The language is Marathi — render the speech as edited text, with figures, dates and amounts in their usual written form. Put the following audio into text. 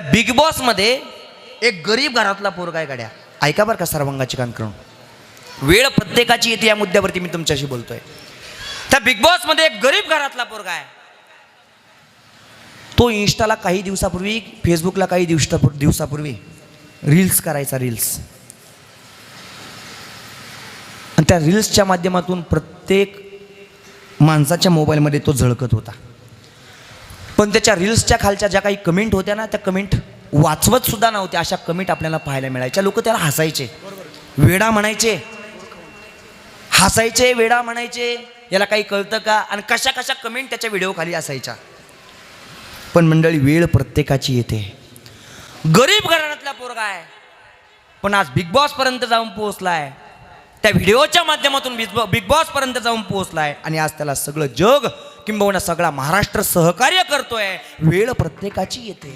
बिग बॉस मध्ये एक गरीब घरातला पोरगा आहे गड्या. ऐका बरं का सर्वांगाची कान करून. वेळ प्रत्येकाची येते या मुद्द्यावरती मी तुमच्याशी बोलतोय. त्या बिग बॉस मध्ये एक गरीब घरातला पोरगा आहे. तो इंस्टाला काही दिवसापूर्वी, फेसबुकला काही दिवसापूर्वी रील्स करायचा. रील्स, आणि त्या रील्सच्या माध्यमातून प्रत्येक माणसाच्या मोबाईलमध्ये तो झळकत होता. पण त्याच्या रील्सच्या खालच्या ज्या काही कमेंट होत्या ना, त्या कमेंट वाचवत सुद्धा नव्हत्या. अशा कमेंट आपल्याला पाहायला मिळायच्या. लोक त्याला हसायचे, वेडा म्हणायचे, हसायचे, वेडा म्हणायचे, याला काही कळतं का, आणि कशा कशा कमेंट त्याच्या व्हिडिओ खाली असायच्या. पण मंडळी, वेळ प्रत्येकाची येते. गरीब घराण्यातला पोरगा आहे, पण आज बिग बॉस पर्यंत जाऊन पोहोचलाय. त्या व्हिडिओच्या माध्यमातून बिग बॉस पर्यंत जाऊन पोहोचलाय, आणि आज त्याला सगळं जग किंबहुना सगळा महाराष्ट्र सहकार्य करतोय. वेळ प्रत्येकाची येते.